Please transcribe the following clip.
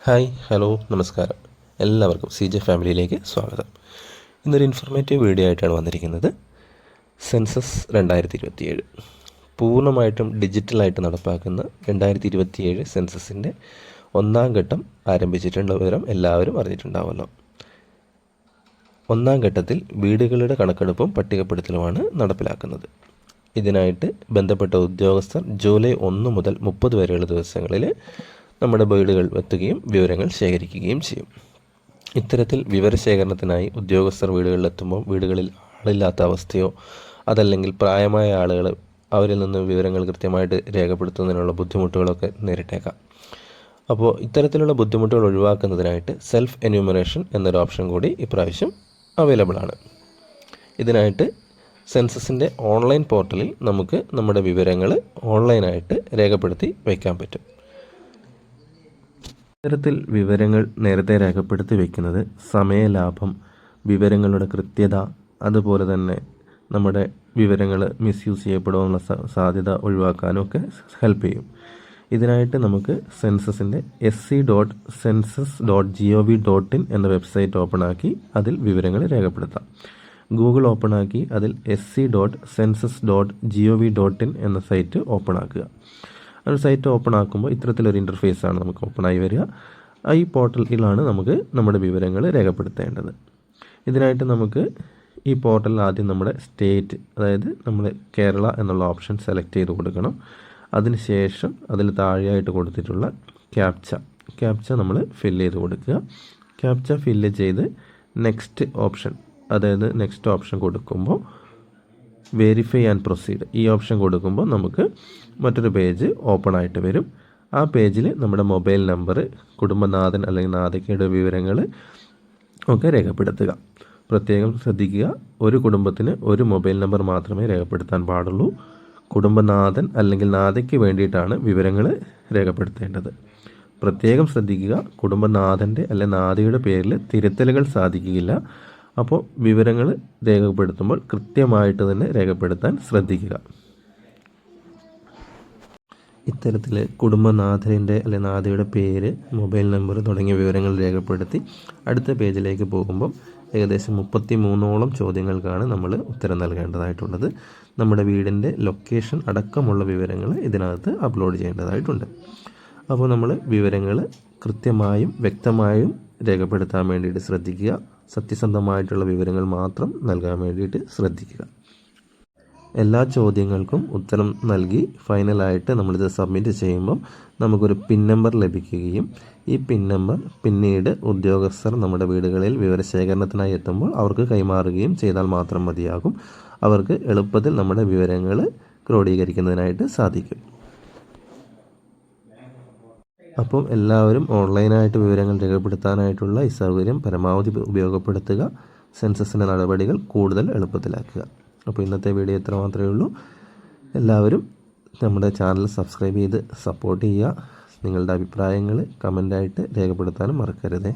Hi hello നമസ്കാരം. എല്ലാവർക്കും CJ ഫാമിലിയിലേക്ക് സ്വാഗതം. ഇന്നൊരു ഇൻഫോർമേറ്റീവ് വീഡിയോ ആയിട്ടാണ് വന്നിരിക്കുന്നത്. സെൻസസ് 2027 പൂർണ്ണമായിട്ടും ഡിജിറ്റലായിട്ട് നടപ്പാക്കുന്ന 2027 സെൻസസിൻ്റെ ഒന്നാം ഘട്ടം ആരംഭിച്ചിട്ടുള്ള വിവരം എല്ലാവരും അറിഞ്ഞിട്ടുണ്ടാവുമല്ലോ. ഒന്നാം ഘട്ടത്തിൽ വീടുകളുടെ കണക്കെടുപ്പും പട്ടികപ്പെടുത്തലുമാണ് നടപ്പിലാക്കുന്നത്. ഇതിനായിട്ട് ബന്ധപ്പെട്ട ഉദ്യോഗസ്ഥർ ജൂലൈ 1 മുതൽ 30 വരെയുള്ള ദിവസങ്ങളിൽ നമ്മുടെ വീടുകൾ എത്തുകയും വിവരങ്ങൾ ശേഖരിക്കുകയും ചെയ്യും. ഇത്തരത്തിൽ വിവരശേഖരണത്തിനായി ഉദ്യോഗസ്ഥർ വീടുകളിലെത്തുമ്പോൾ വീടുകളിൽ ആളില്ലാത്ത അവസ്ഥയോ അതല്ലെങ്കിൽ പ്രായമായ ആളുകൾ അവരിൽ നിന്ന് വിവരങ്ങൾ കൃത്യമായിട്ട് രേഖപ്പെടുത്തുന്നതിനുള്ള ബുദ്ധിമുട്ടുകളൊക്കെ നേരിട്ടേക്കാം. അപ്പോൾ ഇത്തരത്തിലുള്ള ബുദ്ധിമുട്ടുകൾ ഒഴിവാക്കുന്നതിനായിട്ട് സെൽഫ് എന്യൂമറേഷൻ എന്നൊരു ഓപ്ഷൻ കൂടി ഇപ്രാവശ്യം അവൈലബിൾ ആണ്. ഇതിനായിട്ട് സെൻസസിൻ്റെ ഓൺലൈൻ പോർട്ടലിൽ നമുക്ക് നമ്മുടെ വിവരങ്ങൾ ഓൺലൈനായിട്ട് രേഖപ്പെടുത്തി വയ്ക്കാൻ പറ്റും. ഇത്തരത്തിൽ വിവരങ്ങൾ നേരത്തെ രേഖപ്പെടുത്തി വയ്ക്കുന്നത് സമയലാഭം, വിവരങ്ങളുടെ കൃത്യത, അതുപോലെ തന്നെ നമ്മുടെ വിവരങ്ങൾ മിസ്യൂസ് ചെയ്യപ്പെടാനുള്ള സാധ്യത ഒഴിവാക്കാനും ഒക്കെ ഹെൽപ്പ് ചെയ്യും. ഇതിനായിട്ട് നമുക്ക് സെൻസസിൻ്റെ sc.census.gov.in എന്ന വെബ്സൈറ്റ് ഓപ്പൺ ആക്കി അതിൽ വിവരങ്ങൾ രേഖപ്പെടുത്താം. ഗൂഗിൾ ഓപ്പൺ ആക്കി അതിൽ sc.census.gov.in എന്ന സൈറ്റ് ഓപ്പൺ ആക്കുക. ഒരു സൈറ്റ് ഓപ്പൺ ആക്കുമ്പോൾ ഇത്തരത്തിലൊരു ഇൻ്റർഫേസാണ് നമുക്ക് ഓപ്പണായി വരിക. ഈ പോർട്ടലിലാണ് നമുക്ക് നമ്മുടെ വിവരങ്ങൾ രേഖപ്പെടുത്തേണ്ടത്. ഇതിനായിട്ട് നമുക്ക് ഈ പോർട്ടലിൽ ആദ്യം നമ്മുടെ സ്റ്റേറ്റ്, അതായത് നമ്മൾ കേരള എന്നുള്ള ഓപ്ഷൻ സെലക്ട് ചെയ്ത് കൊടുക്കണം. അതിനുശേഷം അതിൽ താഴെയായിട്ട് കൊടുത്തിട്ടുള്ള ക്യാപ്ച നമ്മൾ ഫില്ല് ചെയ്ത് കൊടുക്കുക. ക്യാപ്ച ഫില്ല് ചെയ്ത് നെക്സ്റ്റ് ഓപ്ഷൻ കൊടുക്കുമ്പോൾ വെരിഫൈ ആൻഡ് പ്രൊസീഡ് ഈ ഓപ്ഷൻ കൊടുക്കുമ്പോൾ നമുക്ക് മറ്റൊരു പേജ് ഓപ്പൺ ആയിട്ട് വരും. ആ പേജിൽ നമ്മുടെ മൊബൈൽ നമ്പർ, കുടുംബനാഥൻ അല്ലെങ്കിൽ നാഥയ്ക്കയുടെ വിവരങ്ങൾ ഒക്കെ രേഖപ്പെടുത്തുക. പ്രത്യേകം ശ്രദ്ധിക്കുക, ഒരു കുടുംബത്തിന് ഒരു മൊബൈൽ നമ്പർ മാത്രമേ രേഖപ്പെടുത്താൻ പാടുള്ളൂ. കുടുംബനാഥൻ അല്ലെങ്കിൽ നാഥയ്ക്ക് വേണ്ടിയിട്ടാണ് വിവരങ്ങൾ രേഖപ്പെടുത്തേണ്ടത്. പ്രത്യേകം ശ്രദ്ധിക്കുക, കുടുംബനാഥൻ്റെ അല്ലെങ്കിൽ നാഥയുടെ പേരിൽ തിരുത്തലുകൾ സാധിക്കുകയില്ല. അപ്പോൾ വിവരങ്ങൾ രേഖപ്പെടുത്തുമ്പോൾ കൃത്യമായിട്ട് തന്നെ രേഖപ്പെടുത്താൻ ശ്രദ്ധിക്കുക. ഇത്തരത്തിൽ കുടുംബനാഥൻ്റെ അല്ലെങ്കിൽ നാഥയുടെ പേര്, മൊബൈൽ നമ്പർ തുടങ്ങിയ വിവരങ്ങൾ രേഖപ്പെടുത്തി അടുത്ത പേജിലേക്ക് പോകുമ്പോൾ ഏകദേശം 33ഓളം ചോദ്യങ്ങൾക്കാണ് നമ്മൾ ഉത്തരം നൽകേണ്ടതായിട്ടുള്ളത്. നമ്മുടെ വീടിൻ്റെ ലൊക്കേഷൻ അടക്കമുള്ള വിവരങ്ങൾ ഇതിനകത്ത് അപ്ലോഡ് ചെയ്യേണ്ടതായിട്ടുണ്ട്. അപ്പോൾ നമ്മൾ വിവരങ്ങൾ കൃത്യമായും വ്യക്തമായും രേഖപ്പെടുത്താൻ വേണ്ടിയിട്ട് ശ്രദ്ധിക്കുക. സത്യസന്ധമായിട്ടുള്ള വിവരങ്ങൾ മാത്രം നൽകാൻ വേണ്ടിയിട്ട് ശ്രദ്ധിക്കുക. എല്ലാ ചോദ്യങ്ങൾക്കും ഉത്തരം നൽകി ഫൈനലായിട്ട് നമ്മളിത് സബ്മിറ്റ് ചെയ്യുമ്പം നമുക്കൊരു പിൻ നമ്പർ ലഭിക്കുകയും ഈ പിൻ നമ്പർ പിന്നീട് ഉദ്യോഗസ്ഥർ നമ്മുടെ വീടുകളിൽ വിവരശേഖരണത്തിനായി എത്തുമ്പോൾ അവർക്ക് കൈമാറുകയും ചെയ്താൽ മാത്രം മതിയാകും. അവർക്ക് എളുപ്പത്തിൽ നമ്മുടെ വിവരങ്ങൾ ക്രോഡീകരിക്കുന്നതിനായിട്ട് സാധിക്കും. അപ്പം എല്ലാവരും ഓൺലൈനായിട്ട് വിവരങ്ങൾ രേഖപ്പെടുത്താനായിട്ടുള്ള ഈ സൗകര്യം പരമാവധി ഉപയോഗപ്പെടുത്തുക. സെൻസസിൻ്റെ നടപടികൾ കൂടുതൽ എളുപ്പത്തിലാക്കുക. അപ്പോൾ ഇന്നത്തെ വീഡിയോ ഇത്ര മാത്രമേ ഉള്ളൂ. എല്ലാവരും നമ്മുടെ ചാനൽ സബ്സ്ക്രൈബ് ചെയ്ത് സപ്പോർട്ട് ചെയ്യുക. നിങ്ങളുടെ അഭിപ്രായങ്ങൾ കമൻ്റായിട്ട് രേഖപ്പെടുത്താനും മറക്കരുതേ.